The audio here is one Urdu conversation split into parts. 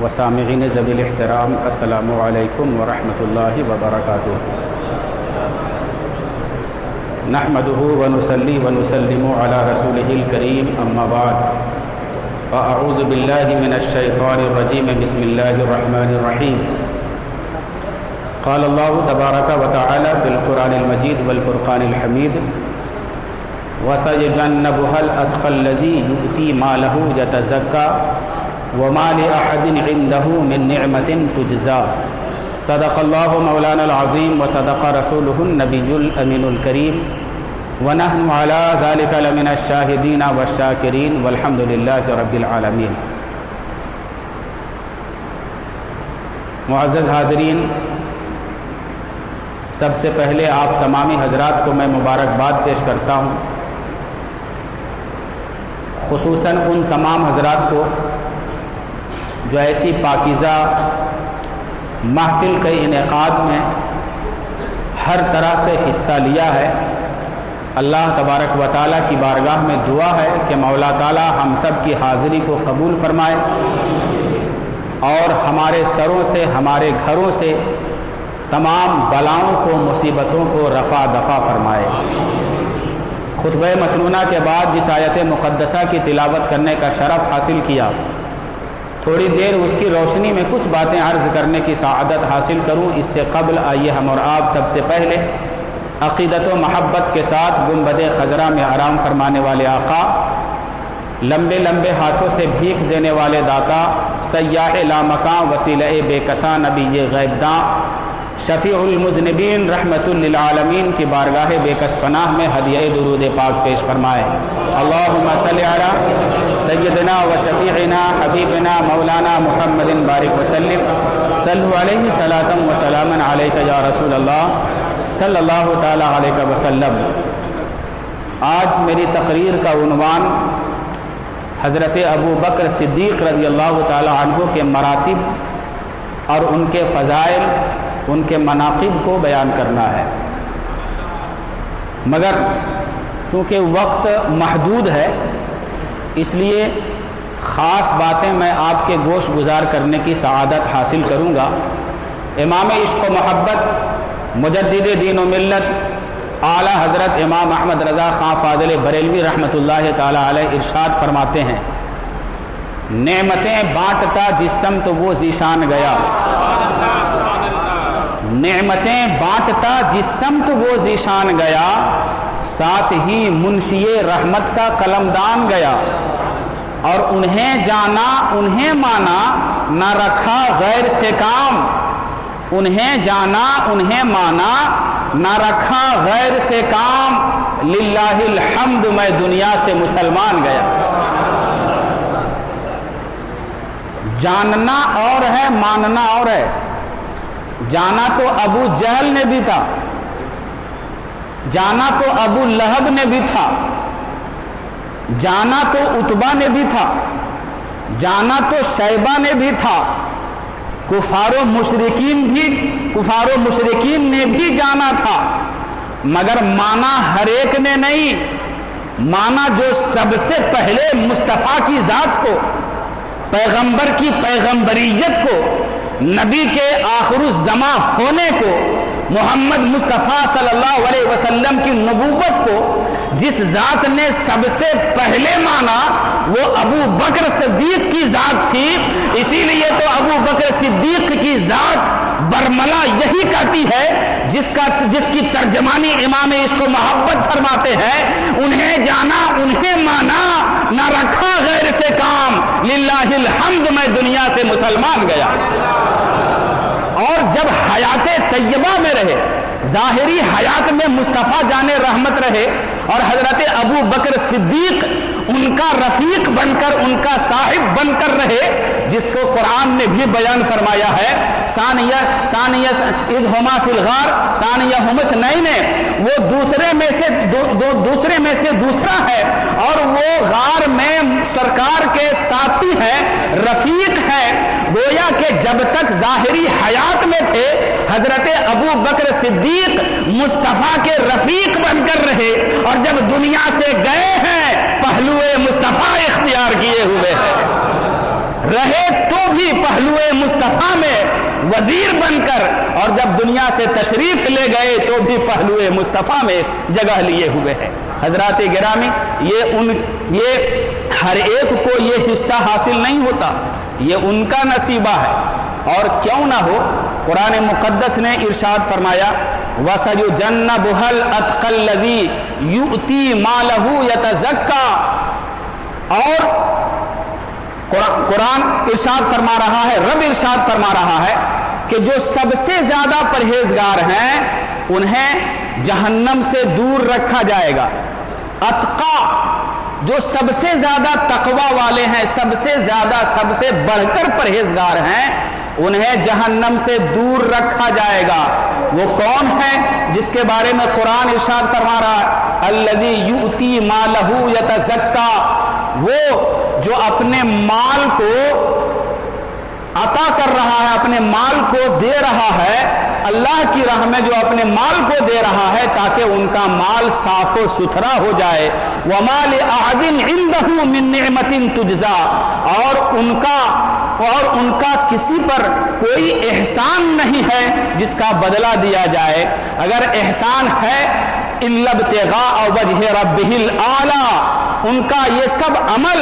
وسامعین ذوی الاحترام، السلام علیکم ورحمۃ اللہ وبرکاتہ۔ نحمده ونصلي ونسلم على رسوله الكريم، اما بعد فاعوذ باللہ من الشیطان الرجیم، بسم اللہ الرحمن الرحیم۔ قال اللہ تبارک وتعالی فی القرآن المجید والفرقان الحمید، وَسَيُجَنَّبُهَا الْأَتْقَى الَّذِي يُؤْتِي مَالَهُ يَتَزَكَّى وَمَا لِأَحَدٍ عِندَهُ مِن نِّعْمَةٍ تُجْزَى۔ صدق اللہ مولانا العظیم وصدق رسولہ النبی الامین الکریم، ونحن علی ذلک لمن الشاہدین والشاکرین، والحمد للہ رب العالمین۔ معزز حاضرین، سب سے پہلے آپ تمامی حضرات کو میں مبارکباد پیش کرتا ہوں، خصوصاً ان تمام حضرات کو جو ایسی پاکیزہ محفل کے انعقاد میں ہر طرح سے حصہ لیا ہے۔ اللہ تبارک و تعالیٰ کی بارگاہ میں دعا ہے کہ مولا تعالیٰ ہم سب کی حاضری کو قبول فرمائے اور ہمارے سروں سے، ہمارے گھروں سے تمام بلاؤں کو، مصیبتوں کو رفع دفع فرمائے۔ خطبہ مسنونہ کے بعد جس آیت مقدسہ کی تلاوت کرنے کا شرف حاصل کیا، تھوڑی دیر اس کی روشنی میں کچھ باتیں عرض کرنے کی سعادت حاصل کروں۔ اس سے قبل آئیے ہم اور آپ سب سے پہلے عقیدت و محبت کے ساتھ گنبد خضرا میں آرام فرمانے والے آقا، لمبے لمبے ہاتھوں سے بھیک دینے والے داتا، سیاح لامکاں وسیلہ بے کساں نبی غیب داں، شفیع المذنبین رحمت للعالمین کی بارگاہ بے کس پناہ میں ہدیہ درود پاک پیش فرمائے۔ اللہم صلی علی سیدنا و شفیعنا حبیبنا مولانا محمد بارک وسلم، صلو علیہ صلاۃ و سلام علیک یا رسول اللہ صلی اللہ تعالی علیہ وسلم۔ آج میری تقریر کا عنوان حضرت ابو بکر صدیق رضی اللہ تعالی عنہ کے مراتب اور ان کے فضائل، ان کے مناقب کو بیان کرنا ہے، مگر چونکہ وقت محدود ہے اس لیے خاص باتیں میں آپ کے گوش گزار کرنے کی سعادت حاصل کروں گا۔ امام عشق و محبت، مجدد دین و ملت، اعلیٰ حضرت امام احمد رضا خان فاضل بریلوی رحمۃ اللہ تعالی علیہ ارشاد فرماتے ہیں، نعمتیں بانٹتا جس سمت وہ ذیشان گیا، نعمتیں بانٹتا جس سمت وہ ذیشان گیا، ساتھ ہی منشی رحمت کا قلمدان گیا، اور انہیں جانا انہیں مانا نہ رکھا غیر سے کام، انہیں جانا انہیں مانا نہ رکھا غیر سے کام، للہ الحمد میں دنیا سے مسلمان گیا۔ جاننا اور ہے، ماننا اور ہے۔ جانا تو ابو جہل نے بھی تھا، جانا تو ابو لہب نے بھی تھا، جانا تو عتبہ نے بھی تھا، جانا تو شیبہ نے بھی تھا، کفار و مشرکین نے بھی جانا تھا، مگر مانا ہر ایک نے نہیں، مانا جو سب سے پہلے مصطفیٰ کی ذات کو، پیغمبر کی پیغمبریت کو، نبی کے آخر الزماں ہونے کو، محمد مصطفیٰ صلی اللہ علیہ وسلم کی نبوت کو جس ذات نے سب سے پہلے مانا وہ ابو بکر صدیق کی ذات تھی۔ اسی لیے تو ابو بکر صدیق کی ذات برملا یہی کہتی ہے جس کی ترجمانی امام عشق و محبت فرماتے ہیں، انہیں جانا انہیں مانا نہ رکھا غیر سے کام، للہ الحمد میں دنیا سے مسلمان گیا۔ اور جب حیات طیبہ میں رہے، ظاہری حیات میں مصطفیٰ جان رحمت رہے اور حضرت ابو بکر صدیق ان کا رفیق بن کر، ان کا صاحب بن کر رہے، جس کو قرآن نے بھی بیان فرمایا ہے، ثانیہ اذ ہما فی الغار ثانیہما اثنین، وہ دوسرے میں سے دوسرا ہے اور وہ غار میں سرکار کے ساتھی ہے، رفیق ہے۔ گویا کہ جب تک ظاہری حیات میں تھے حضرت ابو بکر صدیق مصطفیٰ کے رفیق بن کر رہے، اور جب دنیا سے گئے ہیں پہلو مصطفیٰ اختیار کیے ہوئے ہیں۔ رہے تو بھی پہلوئے مصطفیٰ میں وزیر بن کر، اور جب دنیا سے تشریف لے گئے تو بھی پہلوئے مصطفیٰ میں جگہ لیے ہوئے ہیں۔ حضرات گرامی، یہ ہر ایک کو یہ حصہ حاصل نہیں ہوتا، یہ ان کا نصیبہ ہے۔ اور کیوں نہ ہو، قرآن مقدس نے ارشاد فرمایا وَسَيُجَنَّبُهَا الْأَتْقَى الَّذِي يُؤْتِي مَالَهُ يَتَزَكَّى، اور قرآن ارشاد فرما رہا ہے، رب ارشاد فرما رہا ہے کہ جو سب سے زیادہ پرہیزگار ہیں انہیں جہنم سے دور رکھا جائے گا۔ اتقا، جو سب سے زیادہ تقوی والے ہیں، سب سے زیادہ، سب سے بڑھ کر پرہیزگار ہیں، انہیں جہنم سے دور رکھا جائے گا۔ وہ کون ہے جس کے بارے میں قرآن ارشاد فرما رہا ہے الذی یؤتی مالہ یتزکا، وہ جو اپنے مال کو عطا کر رہا ہے، اپنے مال کو دے رہا ہے اللہ کی راہ میں، جو اپنے مال کو دے رہا ہے تاکہ ان کا مال صاف و ستھرا ہو جائے۔ وَمَا لِأَحَدٍ عِندَهُ مِن نِعْمَةٍ تُجْزَىٰ، اور ان کا کسی پر کوئی احسان نہیں ہے جس کا بدلہ دیا جائے۔ اگر احسان ہے إِلَّا ابْتِغَاءَ وَجْهِ رَبِّهِ الْأَعْلَىٰ، ان کا یہ سب عمل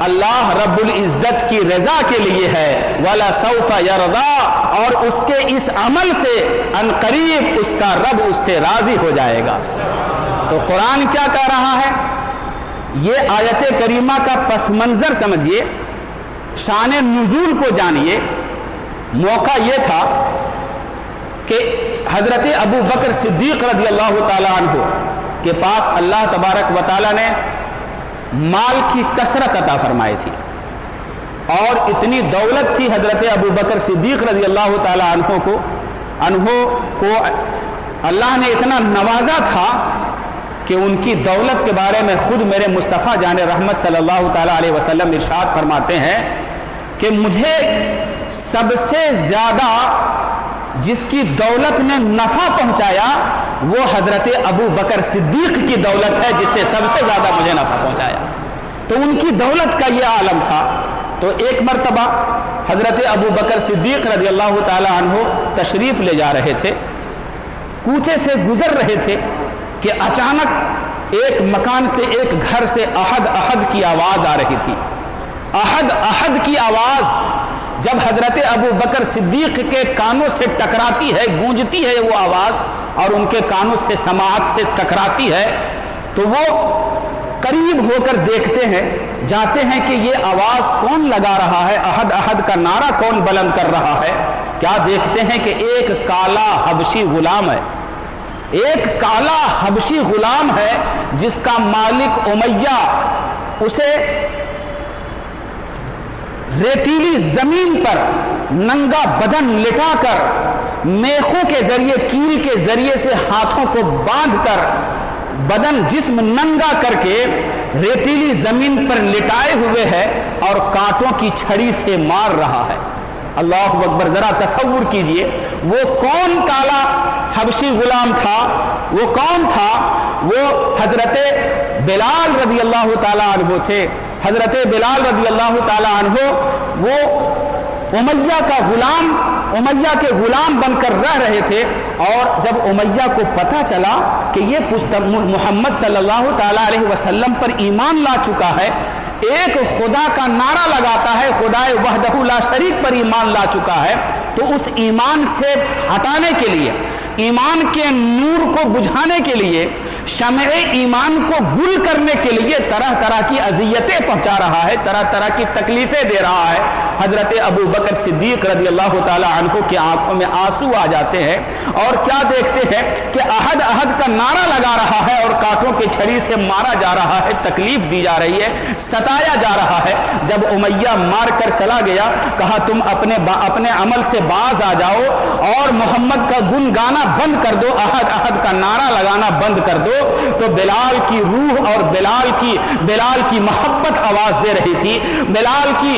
اللہ رب العزت کی رضا کے لیے ہے۔ وَلَسَوْفَ يَرْضَىٰ، اور اس کے اس عمل سے عنقریب اس کا رب اس سے راضی ہو جائے گا۔ تو قرآن کیا کہہ رہا ہے؟ یہ آیت کریمہ کا پس منظر سمجھیے، شان نزول کو جانیے۔ موقع یہ تھا کہ حضرت ابو بکر صدیق رضی اللہ تعالیٰ عنہ کے پاس اللہ تبارک و تعالیٰ نے مال کی کثرت عطا فرمائی تھی، اور اتنی دولت تھی حضرت ابو بکر صدیق رضی اللہ تعالیٰ عنہ کو اللہ نے اتنا نوازا تھا کہ ان کی دولت کے بارے میں خود میرے مصطفیٰ جان رحمت صلی اللہ تعالیٰ علیہ وسلم ارشاد فرماتے ہیں کہ مجھے سب سے زیادہ جس کی دولت نے نفع پہنچایا وہ حضرت ابو بکر صدیق کی دولت ہے، جس سے سب سے زیادہ مجھے نفع پہنچایا۔ تو ان کی دولت کا یہ عالم تھا۔ تو ایک مرتبہ حضرت ابو بکر صدیق رضی اللہ تعالیٰ عنہ تشریف لے جا رہے تھے، کوچے سے گزر رہے تھے کہ اچانک ایک مکان سے، ایک گھر سے احد احد کی آواز آ رہی تھی۔ احد احد کی آواز جب حضرت ابو بکر صدیق کے کانوں سے ٹکراتی ہے، گونجتی ہے وہ آواز، اور ان کے کانوں سے سماعت سے ٹکراتی ہے، تو وہ قریب ہو کر دیکھتے ہیں، جاتے ہیں کہ یہ آواز کون لگا رہا ہے، احد احد کا نعرہ کون بلند کر رہا ہے۔ کیا دیکھتے ہیں کہ ایک کالا حبشی غلام ہے، ایک کالا حبشی غلام ہے جس کا مالک امیہ اسے ریتیلی زمین پر ننگا بدن لٹا کر، میخوں کے ذریعے، کیل کے ذریعے سے ہاتھوں کو باندھ کر، بدن جسم ننگا کر کے ریتیلی زمین پر لٹائے ہوئے ہے اور کانٹوں کی چھڑی سے مار رہا ہے۔ اللہ اکبر، ذرا تصور کیجئے وہ کون کالا حبشی غلام تھا؟ وہ کون تھا؟ وہ حضرت بلال رضی اللہ تعالیٰ عنہ تھے۔ حضرت بلال رضی اللہ تعالیٰ عنہ وہ امیہ کا غلام، امیہ کے غلام بن کر رہ رہے تھے، اور جب امیہ کو پتہ چلا کہ یہ محمد صلی اللہ تعالیٰ علیہ وسلم پر ایمان لا چکا ہے، ایک خدا کا نعرہ لگاتا ہے، خدائے وحدہ لا شریک پر ایمان لا چکا ہے، تو اس ایمان سے ہٹانے کے لیے، ایمان کے نور کو بجھانے کے لیے، شمع ایمان کو گل کرنے کے لیے طرح طرح کی اذیتیں پہنچا رہا ہے، طرح طرح کی تکلیفیں دے رہا ہے۔ حضرت ابو بکر صدیق رضی اللہ تعالیٰ عنہ کی آنکھوں میں آنسو آ جاتے ہیں، اور کیا دیکھتے ہیں کہ احد احد کا نعرہ لگا رہا ہے اور کانٹوں کی چھڑی سے مارا جا رہا ہے، تکلیف دی جا رہی ہے، ستایا جا رہا ہے۔ جب امیہ مار کر چلا گیا، کہا تم اپنے عمل سے باز آ جاؤ اور محمد کا گن گانا بند کر دو، احد احد کا نعرہ لگانا بند کر دو۔ تو بلال کی روح اور بلال کی محبت آواز دے رہی تھی، بلال کی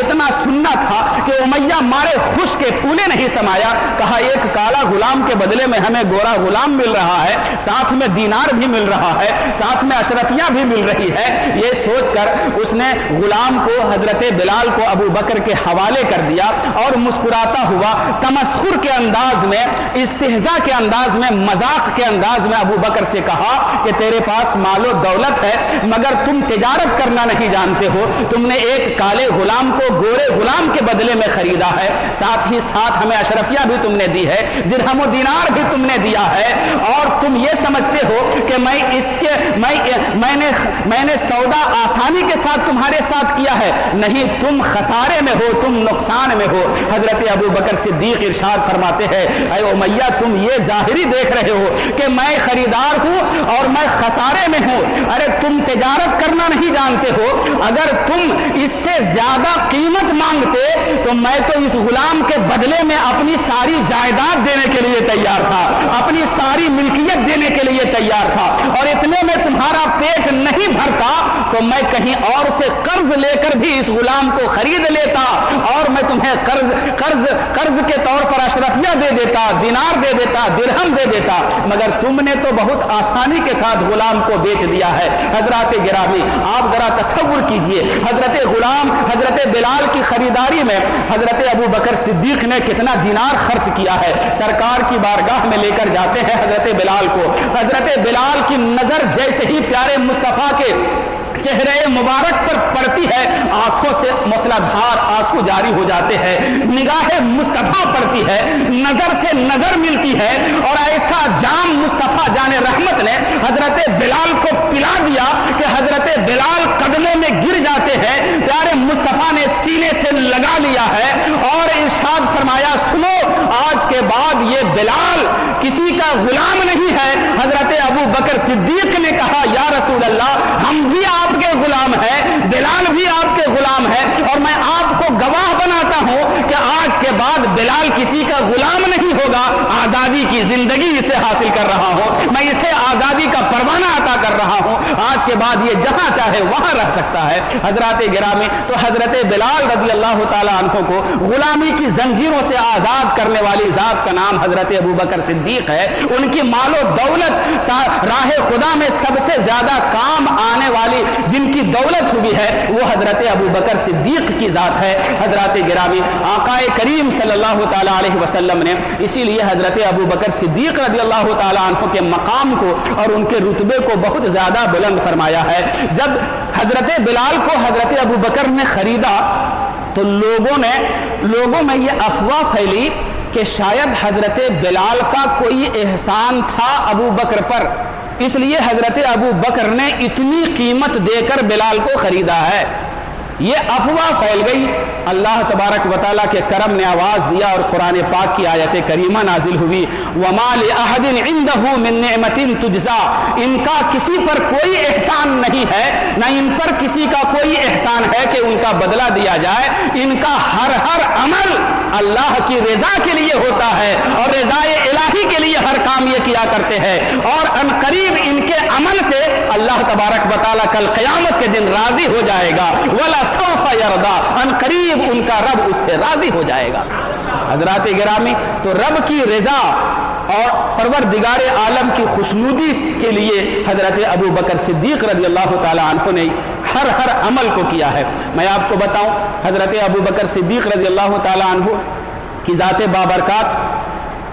اتنا سننا تھا کہ امیہ مارے خوش کے پھولے نہیں سمایا، کہا ایک کالا غلام کے بدلے میں ہمیں گورا غلام مل رہا ہے، ساتھ میں دینار بھی مل رہا ہے، ساتھ میں اشرفیاں بھی مل رہی ہے۔ یہ سوچ کر اس نے غلام کو حضرت بلال کو ابو بکر کے حوالے کر دیا اور مسکراتا ہوا تمسخر کے انداز میں، استہزاء کے انداز میں، مذاق کے انداز میں ابو بکر سے کہا کہ تیرے پاس مال و دولت ہے مگر تم تجارت کرنا نہیں جانتے ہو، تم نے ایک کالے غلام کو گورے غلام کے بدلے میں خریدا ہے، ساتھ ہی ساتھ ہمیں اشرفیہ بھی تم نے دی ہے، درہم و دینار بھی تم نے دیا ہے، اور تم یہ سمجھتے ہو کہ میں نے سودا آسانی کے ساتھ تمہارے ساتھ کیا ہے، نہیں، تم خسارے میں ہو، تم نقصان میں ہو۔ حضرت ابو بکر صدیق ارشاد فرماتے ہیں اے امیہ تم یہ ظاہری دیکھ رہے ہو کہ میں خریدار ہوں اور میں خسارے میں ہوں، ارے تم تجارت کرنا نہیں جانتے ہو، اگر تم اس سے زیادہ قیمت مانگتے تو میں تو اس غلام کے بدلے میں اپنی ساری جائیداد دینے کے لیے تیار تھا، اپنی ساری ملکیت دینے کے لیے تیار تھا، اور اتنے میں تمہارا پیٹ نہیں بھرتا تو میں کہیں اور سے قرض لے کر بھی اس غلام کو خرید لیتا اور میں تمہیں قرض کے طور پر اشرفیہ دے دیتا، دینار دے دیتا، درہم دے دیتا، مگر تم نے تو بہت آسانی کے ساتھ غلام کو بیچ دیا ہے۔ حضرات گرامی آپ ذرا تصور کیجئے حضرت غلام حضرت بلال کی خریداری میں حضرت ابو بکر صدیق نے کتنا دینار خرچ کیا ہے۔ سرکار کی بارگاہ میں لے کر جاتے ہیں حضرت بلال کو، حضرت بلال کی نظر جیسے ہی پیارے مصطفیٰ کے چہرے مبارک پر پڑتی ہے آنکھوں سے موسلادھار آنسو جاری ہو جاتے ہیں، نگاہ مصطفیٰ پڑتی ہے، نظر سے نظر ملتی ہے، اور ایسا جام مصطفیٰ جان رحمت نے حضرت بلال کو پلا دیا کہ حضرت بلال قدموں میں گر جاتے ہیں، پیارے مصطفیٰ نے سینے سے لگا لیا ہے اور ارشاد فرمایا سنو آج کے بعد یہ بلال کسی کا غلام نہیں ہے۔ حضرت ابو بکر صدیق نے کہا یا رسول اللہ ہم بھی آپ کے غلام ہیں، بلال بھی آپ کے غلام ہے، اور میں آپ کو گواہ بناتا ہوں کہ آج کے بعد بلال کسی کا غلام نہیں ہوگا، آزادی کی زندگی اسے حاصل کر رہا ہوں، میں اسے آزادی کا پروانہ عطا کر رہا ہوں، آج کے بعد یہ جہاں چاہے وہاں رہ سکتا ہے۔ حضرات گرامی تو حضرت بلال رضی اللہ تعالیٰ عنہ کو غلامی کی زنجیروں سے آزاد کرنے والی ذات کا نام حضرت ابو بکر صدیق ہے، ان کی مال و دولت راہ خدا میں سب سے زیادہ کام آنے والی جن کی دولت ہوئی ہے وہ حضرت ابو بکر صدیق کی ذات ہے۔ حضرات گرامی آقا کریم صلی اللہ تعالیٰ علیہ وسلم نے اسی لیے حضرت ابو بکر صدیق رضی اللہ تعالیٰ عنہ کے مقام کو اور ان کے رتبے کو بہت زیادہ بلند فرمایا ہے۔ جب حضرت بلال کو حضرت ابو بکر نے خریدا تو لوگوں میں یہ افواہ پھیلی کہ شاید حضرت بلال کا کوئی احسان تھا ابو بکر پر، اس لیے حضرت ابو بکر نے اتنی قیمت دے کر بلال کو خریدا ہے۔ یہ افواہ پھیل گئی، اللہ تبارک و تعالیٰ کے کرم نے آواز دیا اور قرآن پاک کی آیت کریمہ نازل ہوئی وَمَا لِأَحَدٍ عِنْدَهُ مِن نِعْمَةٍ تُجْزَىٰ، ان کا کسی پر کوئی احسان نہیں ہے، نہ ان پر کسی کا کوئی احسان ہے کہ ان کا بدلہ دیا جائے، ان کا ہر عمل اللہ کی رضا کے لیے ہوتا ہے اور رضائے الہی کے لیے ہر کام یہ کیا کرتے ہیں، اور ان قریب ان کے عمل سے اللہ تبارک و تعالیٰ کل قیامت کے دن راضی ہو جائے گا، وَلَا سَوْفَ يَرْضَىٰ، ان قریب ان کا رب اس سے راضی ہو جائے گا۔ حضرات گرامی تو رب کی رضا اور پروردگار عالم کی خوشنودی کے لیے حضرت ابو بکر صدیق رضی اللہ تعالیٰ عنہ نے ہر عمل کو کیا ہے۔ میں آپ کو بتاؤں حضرت ابو بکر صدیق رضی اللہ تعالیٰ عنہ کی ذات بابرکات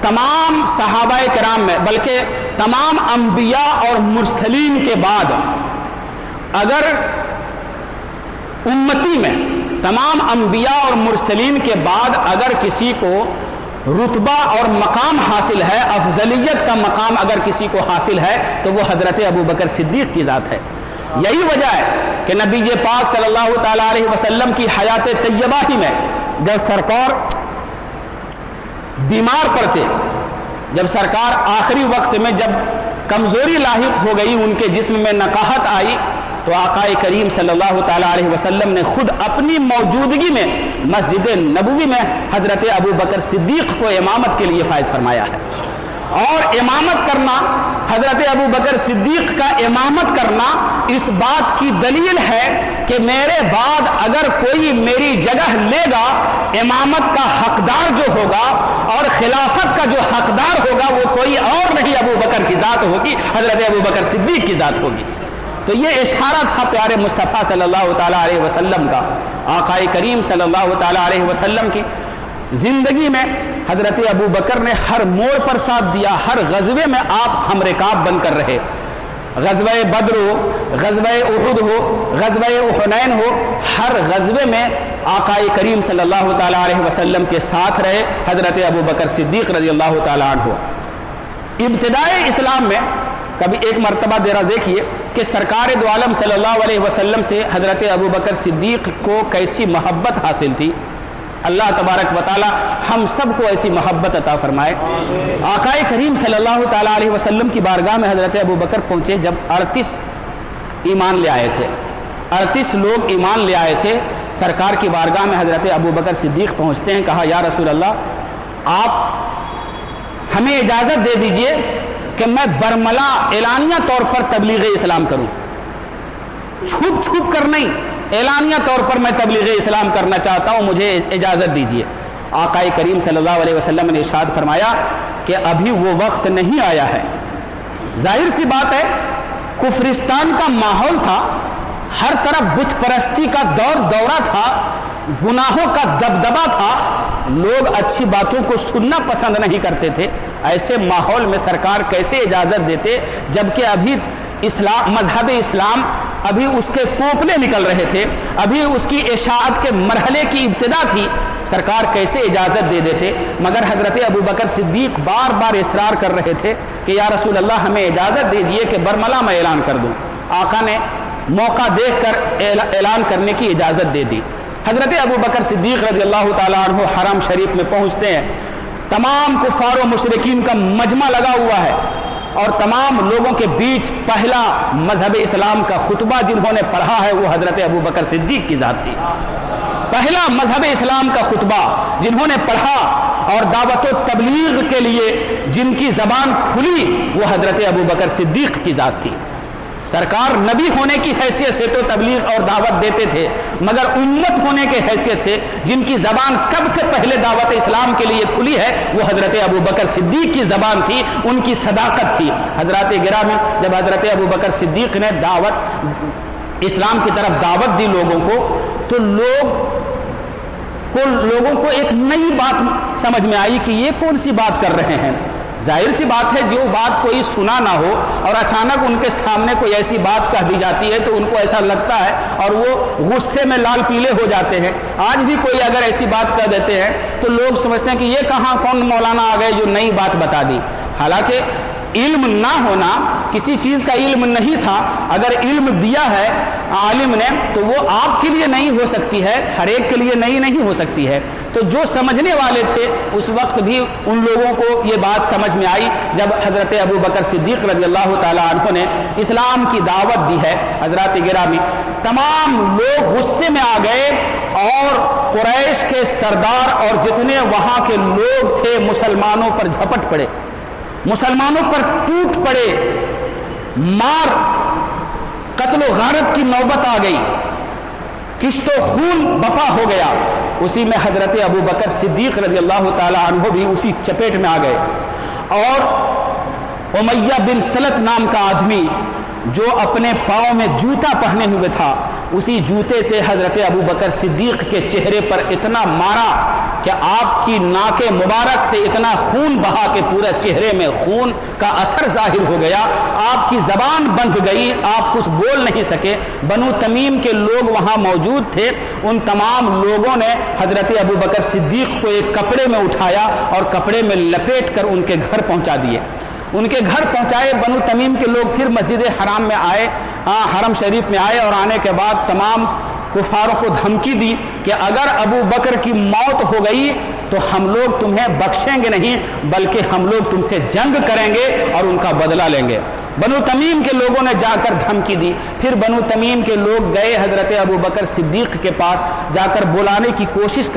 تمام صحابہ کرام میں بلکہ تمام انبیاء اور مرسلین کے بعد اگر امتی میں تمام انبیاء اور مرسلین کے بعد اگر کسی کو رتبہ اور مقام حاصل ہے، افضلیت کا مقام اگر کسی کو حاصل ہے تو وہ حضرت ابو بکر صدیق کی ذات ہے۔ یہی وجہ ہے کہ نبی پاک صلی اللہ تعالیٰ علیہ وسلم کی حیات طیبہ ہی میں جب سرکار بیمار پڑتے، جب سرکار آخری وقت میں جب کمزوری لاحق ہو گئی، ان کے جسم میں نقاہت آئی، تو آقا کریم صلی اللہ تعالیٰ علیہ وسلم نے خود اپنی موجودگی میں مسجد نبوی میں حضرت ابو بکر صدیق کو امامت کے لیے فائز فرمایا ہے، اور امامت کرنا حضرت ابو بکر صدیق کا امامت کرنا اس بات کی دلیل ہے کہ میرے بعد اگر کوئی میری جگہ لے گا، امامت کا حقدار جو ہوگا اور خلافت کا جو حقدار ہوگا وہ کوئی اور نہیں ابو بکر کی ذات ہوگی، حضرت ابو بکر صدیق کی ذات ہوگی۔ تو یہ اشارہ تھا پیارے مصطفیٰ صلی اللہ تعالیٰ علیہ وسلم کا، آقا کریم صلی اللہ تعالیٰ علیہ وسلم کی زندگی میں حضرت ابو بکر نے ہر موڑ پر ساتھ دیا، ہر غزوے میں آپ ہم رکاب بن کر رہے، غزوہ بدر ہو، غزوہ احد ہو، غزوہ حنین ہو، ہر غزوے میں آقا کریم صلی اللہ تعالیٰ علیہ وسلم کے ساتھ رہے حضرت ابو بکر صدیق رضی اللہ تعالیٰ عنہ۔ ابتدائے اسلام میں کبھی ایک مرتبہ ذرا دیکھیے کہ سرکار دو عالم صلی اللہ علیہ وسلم سے حضرت ابو بکر صدیق کو کیسی محبت حاصل تھی۔ اللہ تبارک و تعالی ہم سب کو ایسی محبت عطا فرمائے۔ آقا کریم صلی اللہ تعالیٰ علیہ وسلم کی بارگاہ میں حضرت ابو بکر پہنچے جب 38 ایمان لے آئے تھے، 38 لوگ ایمان لے آئے تھے۔ سرکار کی بارگاہ میں حضرت ابو بکر صدیق پہنچتے ہیں، کہا یا رسول اللہ آپ ہمیں اجازت دے دیجئے کہ میں برملا اعلانیہ طور پر تبلیغ اسلام کروں، چھپ چھپ کر نہیں، اعلانیہ طور پر میں تبلیغ اسلام کرنا چاہتا ہوں، مجھے اجازت دیجیے۔ آقا کریم صلی اللہ علیہ وسلم نے ارشاد فرمایا کہ ابھی وہ وقت نہیں آیا ہے۔ ظاہر سی بات ہے کفرستان کا ماحول تھا، ہر طرف بت پرستی کا دورہ تھا، گناہوں کا دبدبا تھا، لوگ اچھی باتوں کو سننا پسند نہیں کرتے تھے۔ ایسے ماحول میں سرکار کیسے اجازت دیتے جبکہ ابھی مذہب اسلام ابھی اس کے کوپلے نکل رہے تھے، ابھی اس کی اشاعت کے مرحلے کی ابتدا تھی، سرکار کیسے اجازت دے دیتے؟ مگر حضرت ابو بکر صدیق بار بار اصرار کر رہے تھے کہ یا رسول اللہ ہمیں اجازت دیجیے کہ برملا میں اعلان کر دوں۔ آقا نے موقع دیکھ کر اعلان کرنے کی اجازت دے دی۔ حضرت ابو بکر صدیق رضی اللہ تعالیٰ عنہ حرم شریف میں پہنچتے ہیں، تمام کفار و مشرکین کا مجمع لگا ہوا ہے اور تمام لوگوں کے بیچ پہلا مذہب اسلام کا خطبہ جنہوں نے پڑھا ہے وہ حضرت ابو بکر صدیق کی ذات تھی۔ پہلا مذہب اسلام کا خطبہ جنہوں نے پڑھا اور دعوت و تبلیغ کے لیے جن کی زبان کھلی وہ حضرت ابو بکر صدیق کی ذات تھی۔ سرکار نبی ہونے کی حیثیت سے تو تبلیغ اور دعوت دیتے تھے، مگر امت ہونے کے حیثیت سے جن کی زبان سب سے پہلے دعوت اسلام کے لیے کھلی ہے وہ حضرت ابو بکر صدیق کی زبان تھی، ان کی صداقت تھی۔ حضرات گرامی، جب حضرت ابو بکر صدیق نے دعوت اسلام کی طرف دعوت دی لوگوں کو، تو لوگوں کو ایک نئی بات سمجھ میں آئی کہ یہ کون سی بات کر رہے ہیں۔ ظاہر سی بات ہے جو بات کوئی سنا نہ ہو اور اچانک ان کے سامنے کوئی ایسی بات کہہ دی جاتی ہے تو ان کو ایسا لگتا ہے اور وہ غصے میں لال پیلے ہو جاتے ہیں۔ آج بھی کوئی اگر ایسی بات کہہ دیتے ہیں تو لوگ سمجھتے ہیں کہ یہ کہاں کون مولانا آ گئے جو نئی بات بتا دی۔ حالانکہ علم نہ ہونا، کسی چیز کا علم نہیں تھا، اگر علم دیا ہے عالم نے تو وہ آپ کے لیے نئی ہو سکتی ہے، ہر ایک کے لیے نئی نہیں ہو سکتی ہے۔ تو جو سمجھنے والے تھے اس وقت بھی ان لوگوں کو یہ بات سمجھ میں آئی جب حضرت ابو بکر صدیق رضی اللہ تعالیٰ عنہ نے اسلام کی دعوت دی ہے۔ حضرات گرامی، تمام لوگ غصے میں آ گئے اور قریش کے سردار اور جتنے وہاں کے لوگ تھے مسلمانوں پر جھپٹ پڑے، مسلمانوں پر ٹوٹ پڑے، مار قتل و غارت کی نوبت آ گئی، کشت و خون بپا ہو گیا۔ اسی میں حضرت ابو بکر صدیق رضی اللہ تعالی عنہ بھی اسی چپیٹ میں آ گئے، اور امیہ بن سلط نام کا آدمی جو اپنے پاؤں میں جوتا پہنے ہوئے تھا، اسی جوتے سے حضرت ابو بکر صدیق کے چہرے پر اتنا مارا کہ آپ کی ناک مبارک سے اتنا خون بہا کہ پورے چہرے میں خون کا اثر ظاہر ہو گیا، آپ کی زبان بند گئی، آپ کچھ بول نہیں سکے۔ بنو تمیم کے لوگ وہاں موجود تھے، ان تمام لوگوں نے حضرت ابو بکر صدیق کو ایک کپڑے میں اٹھایا اور کپڑے میں لپیٹ کر ان کے گھر پہنچا دیے۔ ان کے گھر پہنچائے، بنو تمیم کے لوگ پھر مسجد حرام میں آئے، حرم شریف میں آئے، اور آنے کے بعد تمام کفاروں کو دھمکی دی کہ اگر ابو بکر کی موت ہو گئی تو ہم لوگ تمہیں بخشیں گے نہیں بلکہ ہم لوگ تم سے جنگ کریں گے اور ان کا بدلہ لیں گے۔ بنو تمیم کے لوگوں نے جا کر دھمکی دی۔ پھر بنو تمیم کے لوگ گئے حضرت ابو بکر صدیق کے پاس، جا کر بلانے کی کوشش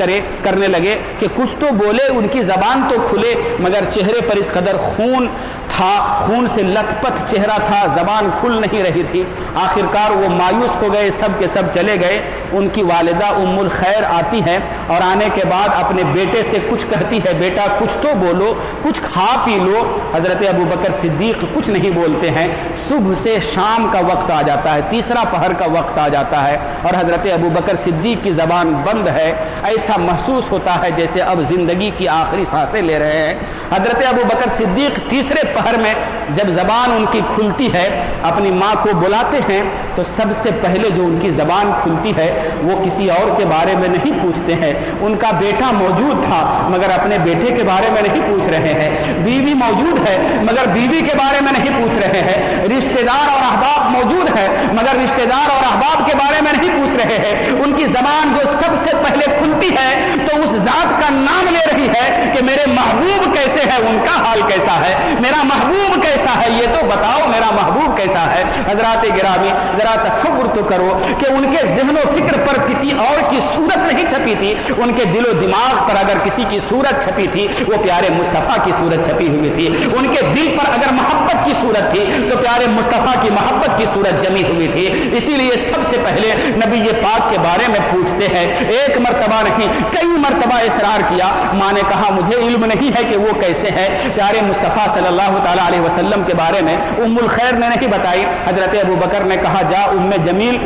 کرنے لگے کہ کچھ تو بولے، ان کی زبان تو کھلے، مگر چہرے پر اس قدر خون تھا، خون سے لت پت چہرہ تھا، زبان کھل نہیں رہی تھی۔ آخرکار وہ مایوس ہو گئے، سب کے سب چلے گئے۔ ان کی والدہ ام الخیر آتی ہے اور آنے کے بعد اپنے بیٹے سے کچھ کہتی ہے، بیٹا کچھ تو بولو، کچھ کھا پی لو۔ حضرت ابوبکر صدیق کچھ نہیں بولتے ہیں۔ صبح سے شام کا وقت آ جاتا ہے، تیسرا پہر کا وقت آ جاتا ہے اور حضرت ابوبکر صدیق کی زبان بند ہے۔ ایسا محسوس ہوتا ہے جیسے اب زندگی کی آخری سانسیں لے رہے ہیں۔ حضرت ابوبکر صدیق تیسرے پہر میں جب زبان ان کی کھلتی ہے، اپنی ماں کو بلاتے ہیں تو سب سے پہلے جو ان کی زبان کھلتی ہے وہ کسی اور کے بارے میں نہیں پوچھتے ہیں۔ ان کا بیٹا موجود تھا مگر اپنے بیٹے کے بارے میں نہیں پوچھ رہے ہیں، بیوی موجود ہے مگر بیوی کے بارے میں نہیں پوچھ رہے ہیں، رشتہ دار اور احباب موجود ہے مگر رشتہ دار اور احباب کے بارے میں نہیں پوچھ رہے ہیں۔ ان کی زبان جو سب سے پہلے کھلتی ہے تو اس ذات کا نام لے رہی ہے کہ میرے محبوب کیسے ہے، ان کا حال کیسا ہے، میرا محبوب کیسا ہے، یہ تو بتاؤ میرا محبوب کیسا ہے۔ حضرات گرامی ذرا تصور تو کرو کہ ان کے ذہن و فکر پر کسی اور کی صورت نہیں چھپی تھی، ان کے دل و دماغ پر اگر کسی کی صورت چھپی تھی وہ پیارے مصطفیٰ کی صورت چھپی ہوئی تھی۔ ان کے دل پر اگر محبت کی صورت تھی تو پیارے مصطفیٰ کی محبت کی صورت جمی ہوئی تھی۔ اسی لیے سب سے پہلے نبی پاک کے بارے میں پوچھتے ہیں، ایک مرتبہ نہیں کئی مرتبہ اصرار کیا۔ ماں نے کہا مجھے علم نہیں ہے کہ وہ کیسے ہیں۔ پیارے مصطفیٰ صلی اللہ تعالیٰ علیہ وسلم کے بارے میں ام الخیر نے نہیں بتائی۔ حضرت ابوبکر نے کہا جا ام جمیل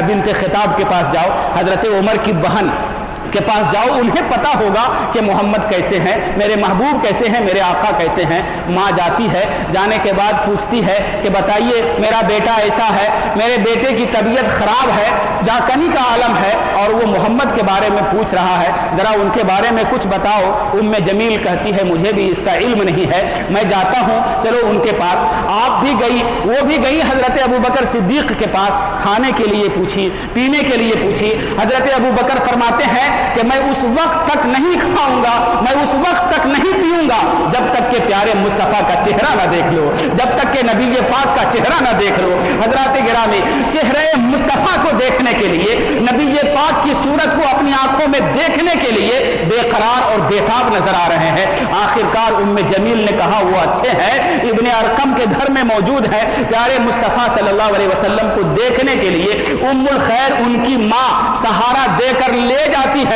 بنت خطاب کے پاس جاؤ، حضرت عمر کی بہن کے پاس جاؤ، انہیں پتا ہوگا کہ محمد کیسے ہیں، میرے محبوب کیسے ہیں، میرے آقا کیسے ہیں۔ ماں جاتی ہے، جانے کے بعد پوچھتی ہے کہ بتائیے میرا بیٹا ایسا ہے، میرے بیٹے کی طبیعت خراب ہے، جاکنی کا عالم ہے اور وہ محمد کے بارے میں پوچھ رہا ہے، ذرا ان کے بارے میں کچھ بتاؤ۔ ام جمیل کہتی ہے مجھے بھی اس کا علم نہیں ہے، میں جاتا ہوں، چلو ان کے پاس۔ آپ بھی گئی، وہ بھی گئی حضرت ابوبکر صدیق کے پاس، کھانے کے لیے پوچھی، پینے کے لیے پوچھی۔ حضرت ابوبکر فرماتے ہیں کہ میں اس وقت تک نہیں کھاؤں گا، میں اس وقت تک نہیں پیوں گا جب تک کہ پیارے مصطفیٰ کا چہرہ نہ دیکھ لو، جب تک کہ نبی پاک کا چہرہ نہ دیکھ لو۔ حضرات گرامی چہرے مصطفیٰ کو دیکھنے کے لیے، نبی پاک کی صورت کو اپنی آنکھوں میں دیکھنے کے لیے بے قرار اور بے تاب نظر آ رہے ہیں۔ آخرکار ام جمیل نے کہا وہ اچھے ہیں، ابن ارقم کے گھر میں موجود ہے، پیارے مصطفیٰ صلی اللہ علیہ وسلم کو دیکھنے کے لیے ام الخیر ان کی ماں سہارا دے کر لے جاتی ہے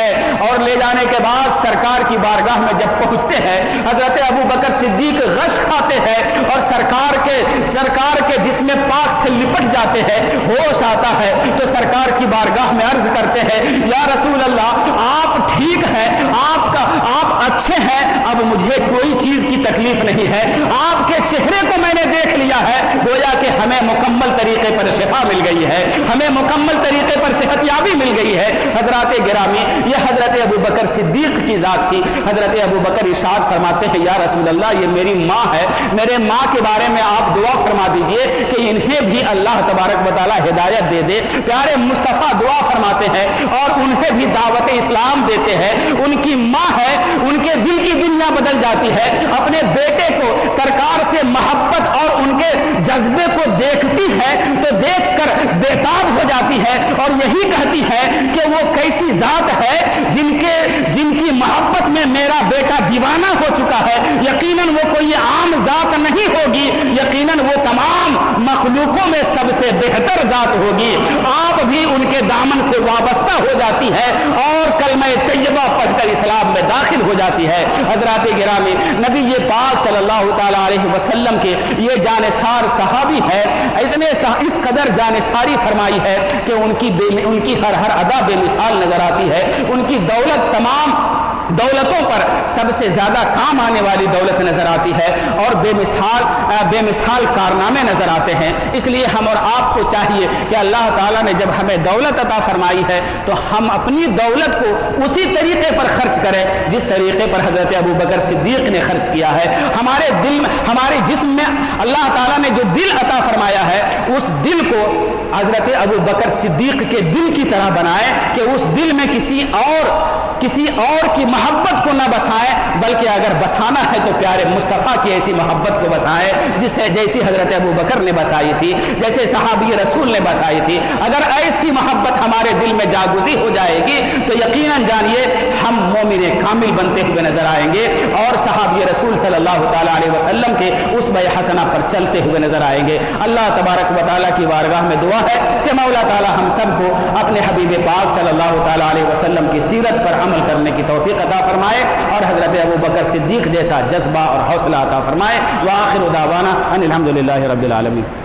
اور لے جانے کے بعد سرکار کی بارگاہ میں جب پہنچتے ہیں حضرت ابوبکر صدیق غش کھاتے ہیں اور سرکار کے جسم پاک سے لپٹ جاتے ہیں، ہوش آتا ہے تو سرکار کی بارگاہ میں عرض کرتے ہیں یا رسول اللہ آپ ٹھیک ہیں، آپ اچھے ہیں، اب مجھے کوئی چیز کی تکلیف نہیں ہے، آپ کے چہرے کو میں نے دیکھ لیا ہے، گویا کہ ہمیں مکمل طریقے پر شفا مل گئی ہے، ہمیں مکمل طریقے پر صحت یابی مل گئی ہے۔ حضرات گرامی یہ حضرت ابوبکر صدیق کی ذات تھی۔ حضرت ابوبکر ارشاد فرماتے ہیں یا رسول اللہ یہ میری ماں ہے، میرے ماں کے بارے میں آپ دعا فرما دیجئے کہ انہیں بھی اللہ تبارک و تعالی ہدایت دے دے۔ پیارے مصطفیٰ دعا فرماتے ہیں اور انہیں بھی دعوت اسلام دیتے ہیں۔ ان کی ماں ہے، ان کے دل کی دنیا بدل جاتی ہے، اپنے بیٹے کو سرکار سے محبت اور ان کے جذبے کو دیکھتی ہے تو دیکھ کر بےتاب ہو جاتی ہے اور یہی کہتی ہے کہ وہ کیسی ذات ہے جن کی محبت میں میرا بیٹا دیوانہ ہو چکا ہے، یقیناً وہ کوئی عام ذات نہیں ہوگی، یقیناً وہ تمام مخلوقوں میں سب سے بہتر ذات ہوگی۔ آپ بھی ان کے دامن سے وابستہ ہو جاتی ہے اور کلمہ طیبہ پڑھ کر اسلام میں داخل ہو جاتی ہے۔ حضرات گرامی نبی پاک صلی اللہ تعالی علیہ وسلم کے یہ جانثار صحابی ہے، اتنے اس قدر جانثاری فرمائی ہے کہ ان کی ہر ادا بے مثال نظر آتی ہے۔ ان کی دولت تمام دولتوں پر سب سے زیادہ کام آنے والی دولت نظر آتی ہے اور بے مثال کارنامے نظر آتے ہیں۔ اس لیے ہم اور آپ کو چاہیے کہ اللہ تعالیٰ نے جب ہمیں دولت عطا فرمائی ہے تو ہم اپنی دولت کو اسی طریقے پر خرچ کریں جس طریقے پر حضرت ابوبکر صدیق نے خرچ کیا ہے۔ ہمارے دل میں، ہمارے جسم میں اللہ تعالیٰ نے جو دل عطا فرمایا ہے اس دل کو حضرت ابوبکر صدیق کے دل کی طرح بنائے کہ اس دل میں کسی اور کی محبت کو نہ بسائیں، بلکہ اگر بسانا ہے تو پیارے مصطفیٰ کی ایسی محبت کو بسائیں جیسی حضرت ابو بکر نے بسائی تھی، جیسے صحابی رسول نے بسائی تھی۔ اگر ایسی محبت ہمارے دل میں جاگزی ہو جائے گی تو یقیناً جانیے ہم مومن کامل بنتے ہوئے نظر آئیں گے اور صحابی رسول صلی اللہ تعالیٰ علیہ وسلم کے اسوہ حسنہ پر چلتے ہوئے نظر آئیں گے۔ اللہ تبارک و تعالیٰ کی بارگاہ میں دعا ہے کہ مولا تعالیٰ ہم سب کو اپنے حبیب پاک صلی اللہ تعالیٰ علیہ وسلم کی سیرت پر عمل کرنے کی توفیق عطا فرمائے اور حضرت ابو بکر صدیق جیسا جذبہ اور حوصلہ عطا فرمائے۔ وآخر دعوانا ان الحمد للہ رب العالمین۔